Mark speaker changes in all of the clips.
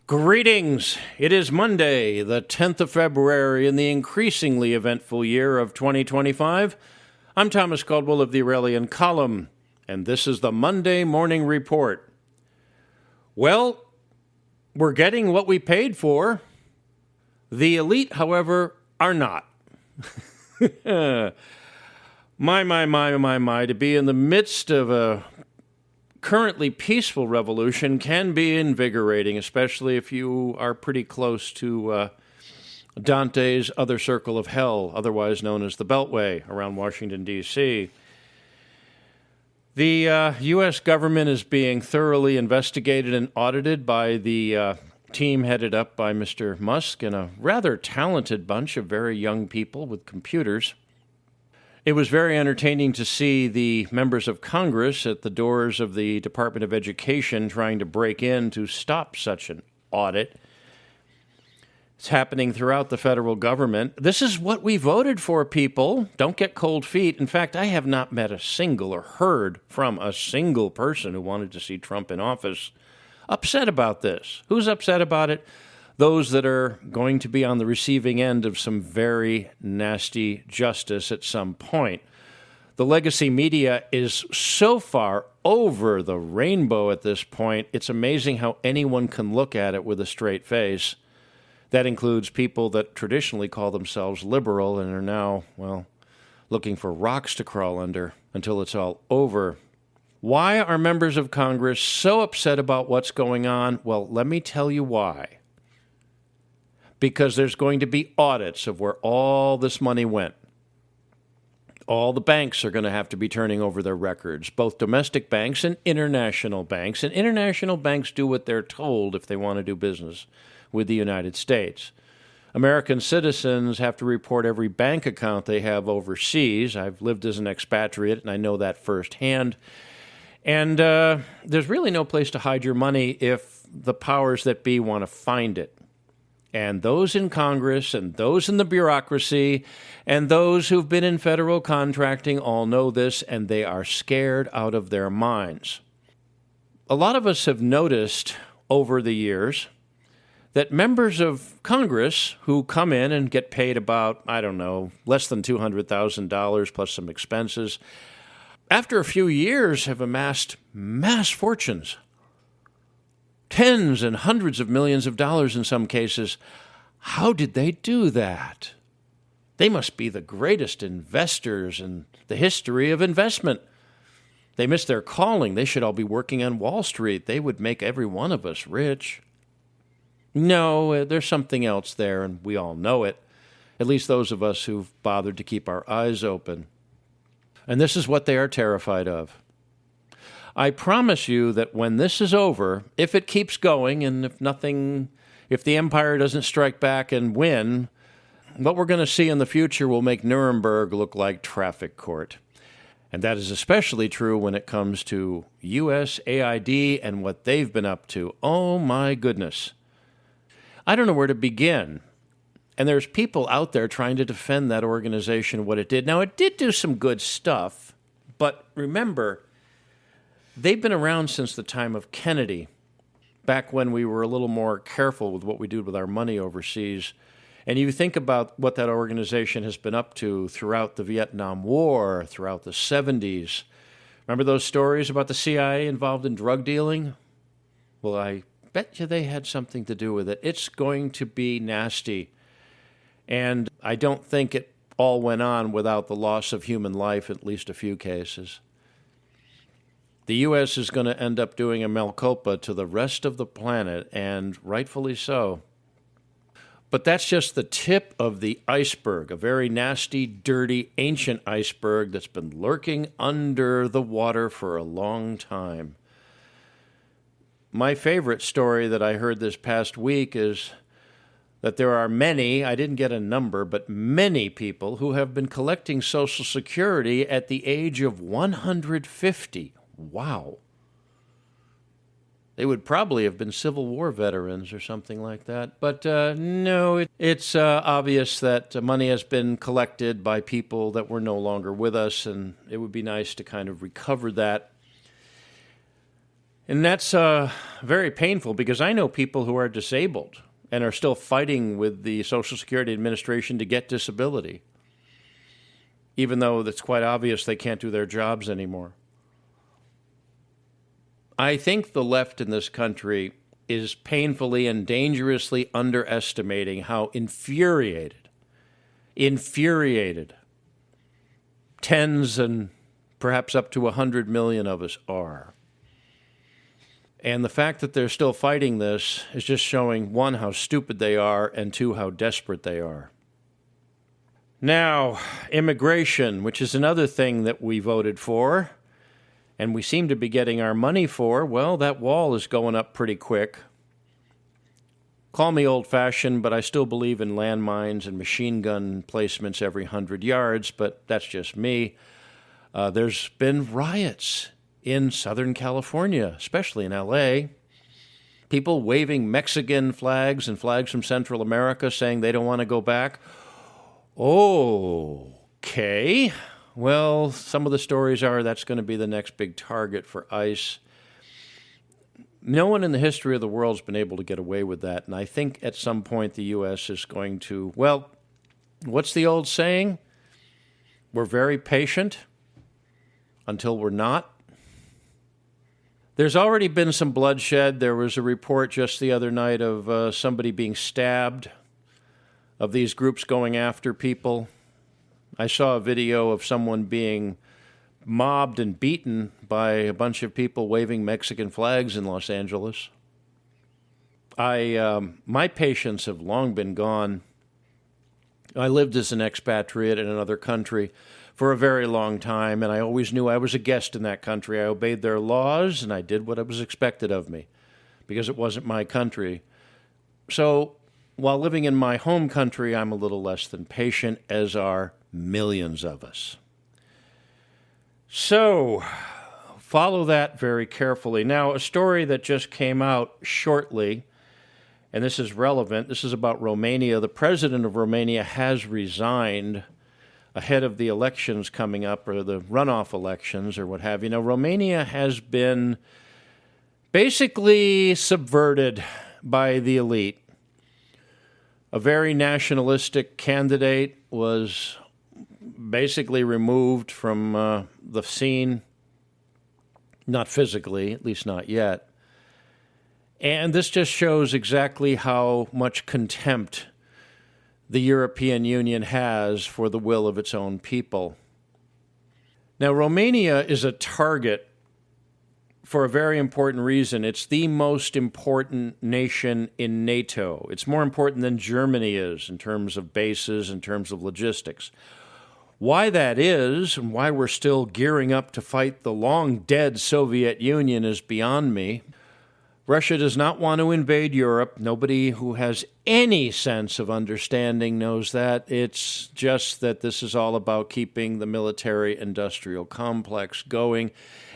Speaker 1: Greetings! It is Monday, the 10th of February, in the increasingly eventful year of 2025. I'm Thomas Caldwell of the Aurelian Column, and this is the Monday Morning Report. Well, we're getting what we paid for. The elite, however, are not. My, to be in the midst of a currently peaceful revolution can be invigorating, especially if you are pretty close to Dante's other circle of hell, otherwise known as the Beltway, around Washington, D.C. The U.S. government is being thoroughly investigated and audited by the team headed up by Mr. Musk and a rather talented bunch of very young people with computers. It was very entertaining to see the members of Congress at the doors of the Department of Education trying to break in to stop such an audit. It's happening throughout the federal government. This is what we voted for, people. Don't get cold feet. In fact, I have not met a single or heard from a single person who wanted to see Trump in office upset about this. Who's upset about it? Those that are going to be on the receiving end of some very nasty justice at some point. The legacy media is so far over the rainbow at this point, it's amazing how anyone can look at it with a straight face. That includes people that traditionally call themselves liberal and are now, looking for rocks to crawl under until it's all over. Why are members of Congress so upset about what's going on? Well, let me tell you why. Because there's going to be audits of where all this money went. All the banks are going to have to be turning over their records, both domestic banks and international banks. And international banks do what they're told if they want to do business with the United States. American citizens have to report every bank account they have overseas. I've lived as an expatriate, and I know that firsthand. And there's really no place to hide your money if the powers that be want to find it. And those in Congress and those in the bureaucracy and those who've been in federal contracting all know this, and they are scared out of their minds. A lot of us have noticed over the years that members of Congress who come in and get paid about, less than $200,000 plus some expenses, after a few years have amassed mass fortunes. Tens and hundreds of millions of dollars in some cases. How did they do that? They must be the greatest investors in the history of investment. They missed their calling. They should all be working on Wall Street. They would make every one of us rich. No, there's something else there, and we all know it. At least those of us who've bothered to keep our eyes open. And this is what they are terrified of. I promise you that when this is over, if it keeps going and if the empire doesn't strike back and win, what we're going to see in the future will make Nuremberg look like traffic court. And that is especially true when it comes to USAID and what they've been up to. Oh my goodness. I don't know where to begin. And there's people out there trying to defend that organization, what it did. Now, it did do some good stuff, but remember, they've been around since the time of Kennedy, back when we were a little more careful with what we do with our money overseas. And you think about what that organization has been up to throughout the Vietnam War, throughout the 70s. Remember those stories about the CIA involved in drug dealing? Well, I bet you they had something to do with it. It's going to be nasty. And I don't think it all went on without the loss of human life, at least a few cases. The U.S. is going to end up doing a mea culpa to the rest of the planet, and rightfully so. But that's just the tip of the iceberg, a very nasty, dirty, ancient iceberg that's been lurking under the water for a long time. My favorite story that I heard this past week is that there are many, I didn't get a number, but many people who have been collecting Social Security at the age of 150. Wow. They would probably have been Civil War veterans or something like that. But no, it's obvious that money has been collected by people that were no longer with us, and it would be nice to kind of recover that. And that's very painful because I know people who are disabled and are still fighting with the Social Security Administration to get disability, even though it's quite obvious they can't do their jobs anymore. I think the left in this country is painfully and dangerously underestimating how infuriated tens and perhaps up to 100 million of us are. And the fact that they're still fighting this is just showing, one, how stupid they are, and two, how desperate they are. Now, immigration, which is another thing that we voted for, and we seem to be getting our money for, well, that wall is going up pretty quick. Call me old-fashioned, but I still believe in landmines and machine gun placements every 100 yards, but that's just me. There's been riots in Southern California, especially in L.A., people waving Mexican flags and flags from Central America saying they don't want to go back. Okay. Well, some of the stories are that's going to be the next big target for ICE. No one in the history of the world has been able to get away with that, and I think at some point the U.S. is going to, well, what's the old saying? We're very patient until we're not. There's already been some bloodshed. There was a report just the other night of somebody being stabbed, of these groups going after people. I saw a video of someone being mobbed and beaten by a bunch of people waving Mexican flags in Los Angeles. My patience have long been gone. I lived as an expatriate in another country for a very long time, and I always knew I was a guest in that country. I obeyed their laws, and I did what was expected of me because it wasn't my country. So while living in my home country, I'm a little less than patient, as are millions of us. So follow that very carefully. Now, a story that just came out shortly, and this is relevant. This is about Romania. The president of Romania has resigned ahead of the elections coming up, or the runoff elections, or what have you. Now, Romania has been basically subverted by the elite. A very nationalistic candidate was basically removed from the scene, not physically, at least not yet. And this just shows exactly how much contempt the European Union has for the will of its own people. Now, Romania is a target for a very important reason. It's the most important nation in NATO. It's more important than Germany is in terms of bases, in terms of logistics. Why that is, and why we're still gearing up to fight the long-dead Soviet Union, is beyond me. Russia does not want to invade Europe. Nobody who has any sense of understanding knows that. It's just that this is all about keeping the military-industrial complex going.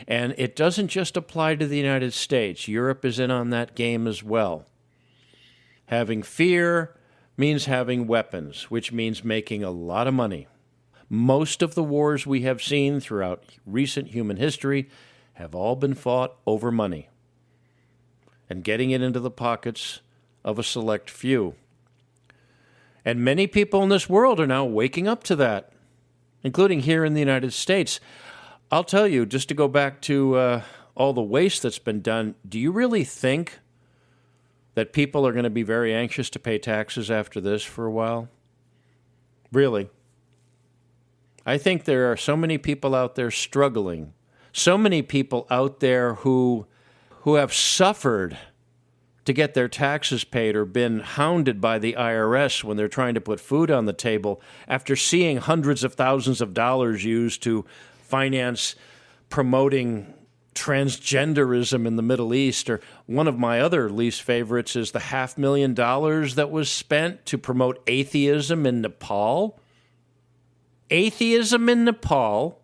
Speaker 1: And it doesn't just apply to the United States. Europe is in on that game as well. Having fear means having weapons, which means making a lot of money. Most of the wars we have seen throughout recent human history have all been fought over money and getting it into the pockets of a select few. And many people in this world are now waking up to that, including here in the United States. I'll tell you, just to go back to all the waste that's been done, do you really think that people are going to be very anxious to pay taxes after this for a while? Really? I think there are so many people out there struggling, so many people out there who have suffered to get their taxes paid or been hounded by the IRS when they're trying to put food on the table after seeing hundreds of thousands of dollars used to finance promoting transgenderism in the Middle East. Or one of my other least favorites is the $500,000 that was spent to promote atheism in Nepal. Atheism in Nepal,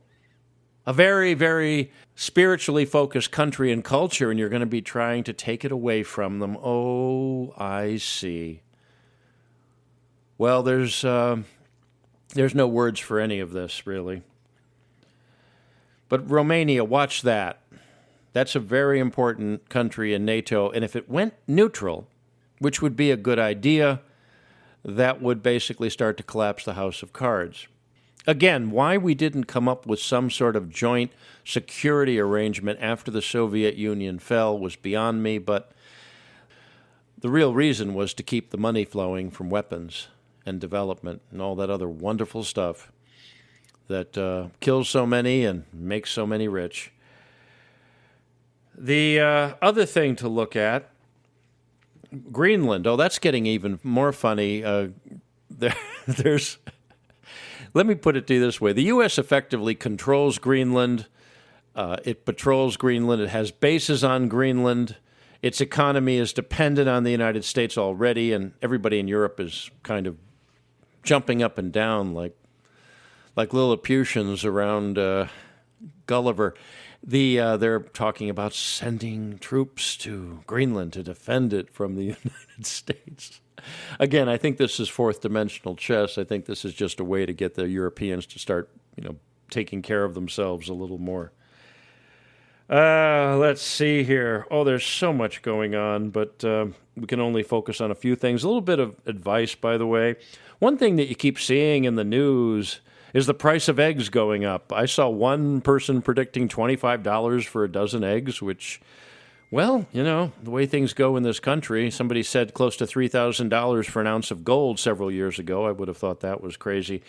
Speaker 1: a very, very spiritually focused country and culture, and you're going to be trying to take it away from them. Oh, I see. Well, there's no words for any of this, really. But Romania, watch that. That's a very important country in NATO. And if it went neutral, which would be a good idea, that would basically start to collapse the house of cards. Again, why we didn't come up with some sort of joint security arrangement after the Soviet Union fell was beyond me, but the real reason was to keep the money flowing from weapons and development and all that other wonderful stuff that kills so many and makes so many rich. The other thing to look at, Greenland. Oh, that's getting even more funny. There's. Let me put it to you this way. The U.S. effectively controls Greenland. It patrols Greenland. It has bases on Greenland. Its economy is dependent on the United States already, and everybody in Europe is kind of jumping up and down like Lilliputians around Gulliver. They're talking about sending troops to Greenland to defend it from the United States. Again, I think this is fourth dimensional chess. I think this is just a way to get the Europeans to start, taking care of themselves a little more. Let's see here. Oh, there's so much going on, but we can only focus on a few things. A little bit of advice, by the way. One thing that you keep seeing in the news is the price of eggs going up. I saw one person predicting $25 for a dozen eggs, which, well, the way things go in this country, somebody said close to $3,000 for an ounce of gold several years ago. I would have thought that was crazy.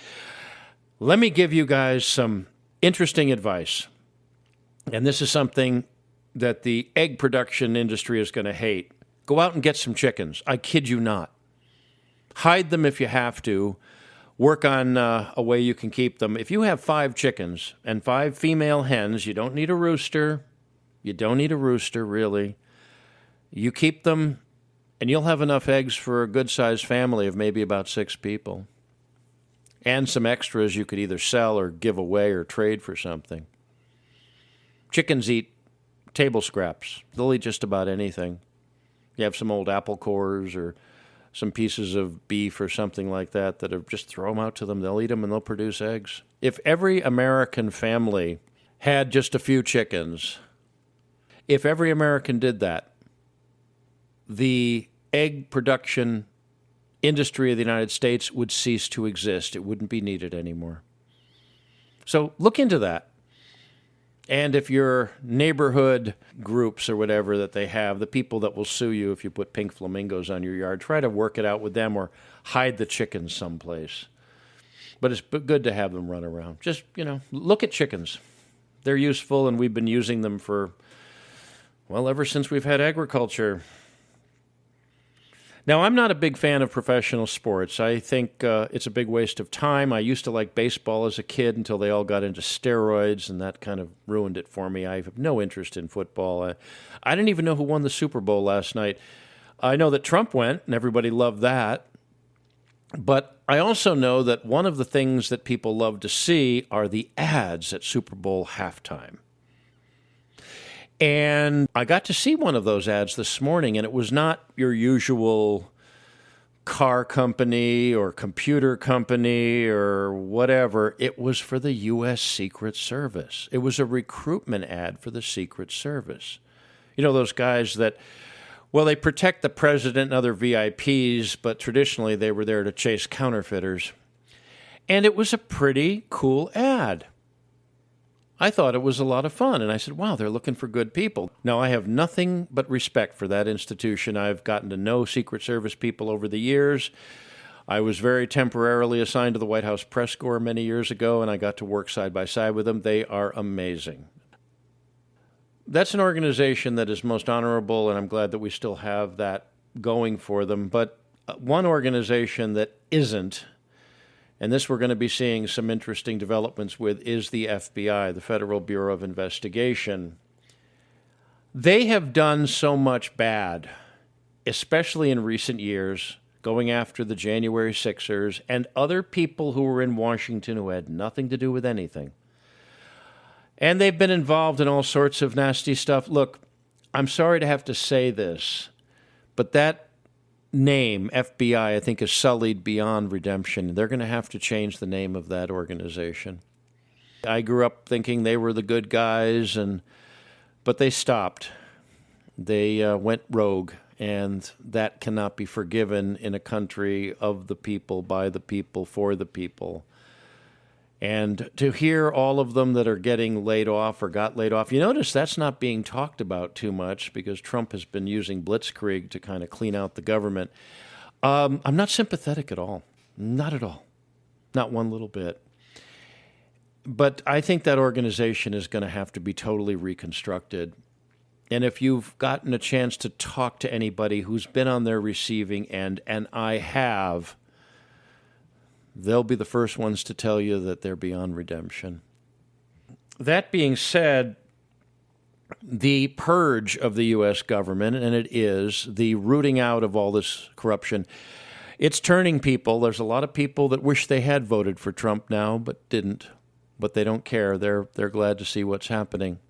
Speaker 1: Let me give you guys some interesting advice. And this is something that the egg production industry is going to hate. Go out and get some chickens. I kid you not. Hide them if you have to. Work on a way you can keep them. If you have 5 chickens and 5 female hens, you don't need a rooster. You don't need a rooster, really. You keep them, and you'll have enough eggs for a good-sized family of maybe about 6 people. And some extras you could either sell or give away or trade for something. Chickens eat table scraps. They'll eat just about anything. You have some old apple cores or some pieces of beef or something like that are just throw them out to them. They'll eat them and they'll produce eggs. If every American family had just a few chickens, if every American did that, the egg production industry of the United States would cease to exist. It wouldn't be needed anymore. So look into that. And if your neighborhood groups or whatever that they have, the people that will sue you if you put pink flamingos on your yard, try to work it out with them or hide the chickens someplace. But it's good to have them run around. Just, look at chickens. They're useful, and we've been using them for, ever since we've had agriculture. Now, I'm not a big fan of professional sports. I think it's a big waste of time. I used to like baseball as a kid until they all got into steroids, and that kind of ruined it for me. I have no interest in football. I didn't even know who won the Super Bowl last night. I know that Trump went, and everybody loved that. But I also know that one of the things that people love to see are the ads at Super Bowl halftime. And I got to see one of those ads this morning, and it was not your usual car company or computer company or whatever. It was for the U.S. Secret Service. It was a recruitment ad for the Secret Service. Those guys that, they protect the president and other VIPs, but traditionally they were there to chase counterfeiters. And it was a pretty cool ad. I thought it was a lot of fun, and I said, wow, they're looking for good people. Now, I have nothing but respect for that institution. I've gotten to know Secret Service people over the years. I was very temporarily assigned to the White House Press Corps many years ago, and I got to work side by side with them. They are amazing. That's an organization that is most honorable, and I'm glad that we still have that going for them. But one organization that isn't, and this we're going to be seeing some interesting developments with, is the FBI, the Federal Bureau of Investigation. They have done so much bad, especially in recent years, going after the January 6ers and other people who were in Washington who had nothing to do with anything. And they've been involved in all sorts of nasty stuff. Look, I'm sorry to have to say this, but that name, FBI, I think is sullied beyond redemption. They're going to have to change the name of that organization. I grew up thinking they were the good guys, but But they stopped. They went rogue, and that cannot be forgiven in a country of the people, by the people, for the people. And to hear all of them that are getting laid off or got laid off, you notice that's not being talked about too much because Trump has been using blitzkrieg to kind of clean out the government. I'm not sympathetic at all. Not at all. Not one little bit. But I think that organization is going to have to be totally reconstructed. And if you've gotten a chance to talk to anybody who's been on their receiving end, and I have, they'll be the first ones to tell you that they're beyond redemption. That being said, the purge of the U.S. government, and it is, the rooting out of all this corruption, it's turning people. There's a lot of people that wish they had voted for Trump now, but didn't. But they don't care. They're glad to see what's happening.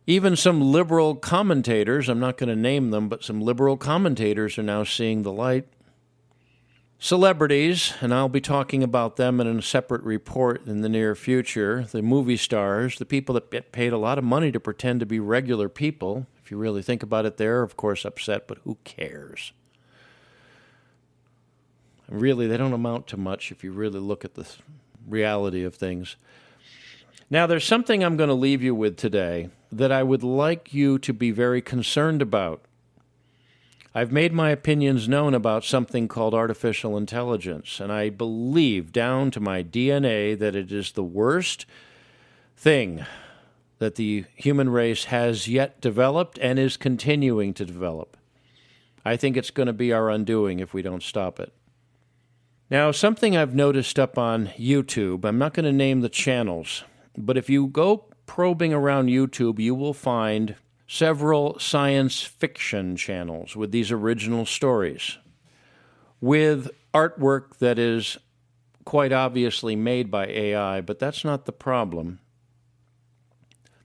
Speaker 1: Even some liberal commentators, I'm not going to name them, but some liberal commentators are now seeing the light. Celebrities, and I'll be talking about them in a separate report in the near future, the movie stars, the people that get paid a lot of money to pretend to be regular people. If you really think about it, they're, of course, upset, but who cares? Really, they don't amount to much if you really look at the reality of things. Now, there's something I'm going to leave you with today that I would like you to be very concerned about. I've made my opinions known about something called artificial intelligence, and I believe down to my DNA that it is the worst thing that the human race has yet developed and is continuing to develop. I think it's going to be our undoing if we don't stop it. Now, something I've noticed up on YouTube, I'm not going to name the channels, but if you go probing around YouTube, you will find several science fiction channels with these original stories, with artwork that is quite obviously made by AI, but that's not the problem.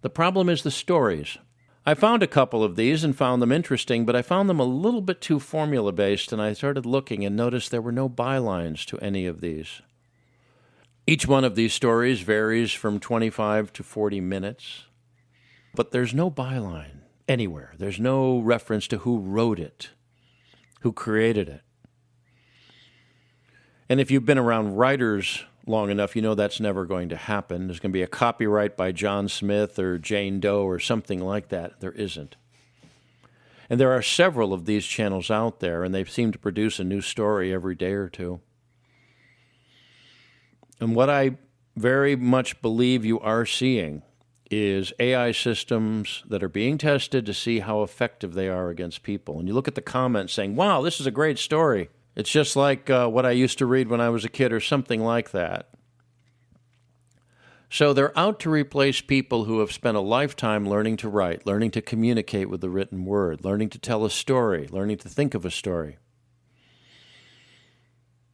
Speaker 1: The problem is the stories. I found a couple of these and found them interesting, but I found them a little bit too formula-based, and I started looking and noticed there were no bylines to any of these. Each one of these stories varies from 25 to 40 minutes. But there's no byline anywhere. There's no reference to who wrote it, who created it. And if you've been around writers long enough, you know that's never going to happen. There's going to be a copyright by John Smith or Jane Doe or something like that. There isn't. And there are several of these channels out there, and they seem to produce a new story every day or two. And what I very much believe you are seeing is AI systems that are being tested to see how effective they are against people. And you look at the comments saying, wow, this is a great story. It's just like what I used to read when I was a kid or something like that. So they're out to replace people who have spent a lifetime learning to write, learning to communicate with the written word, learning to tell a story, learning to think of a story.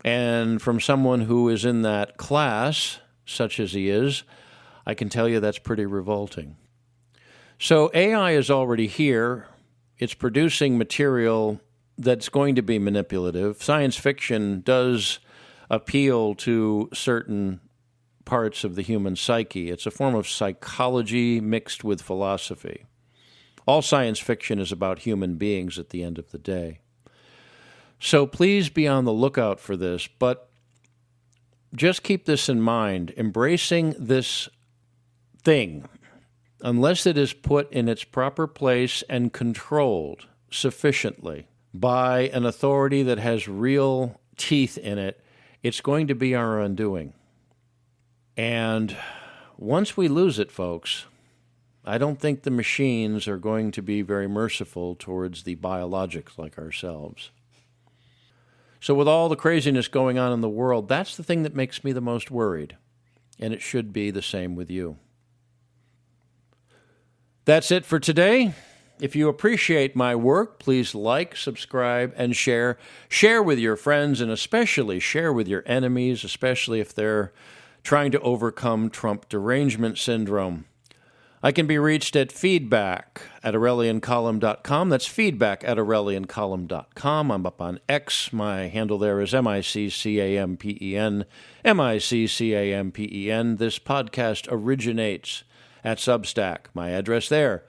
Speaker 1: And from someone who is in that class, such as he is, I can tell you that's pretty revolting. So AI is already here. It's producing material that's going to be manipulative. Science fiction does appeal to certain parts of the human psyche. It's a form of psychology mixed with philosophy. All science fiction is about human beings at the end of the day. So please be on the lookout for this, but just keep this in mind. Embracing this thing, unless it is put in its proper place and controlled sufficiently by an authority that has real teeth in it, it's going to be our undoing. And once we lose it, folks, I don't think the machines are going to be very merciful towards the biologics like ourselves. So with all the craziness going on in the world, that's the thing that makes me the most worried. And it should be the same with you. That's it for today. If you appreciate my work, please like, subscribe, and share. Share with your friends, and especially share with your enemies, especially if they're trying to overcome Trump derangement syndrome. I can be reached at feedback@aureliancolumn.com. That's feedback@aureliancolumn.com. I'm up on X. My handle there is MICCAMPEN, MICCAMPEN. This podcast originates at Substack. My address there,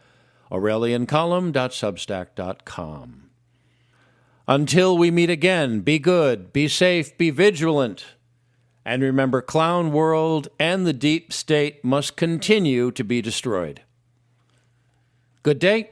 Speaker 1: aureliancolumn.substack.com. Until we meet again, be good, be safe, be vigilant. And remember, Clown World and the deep state must continue to be destroyed. Good day.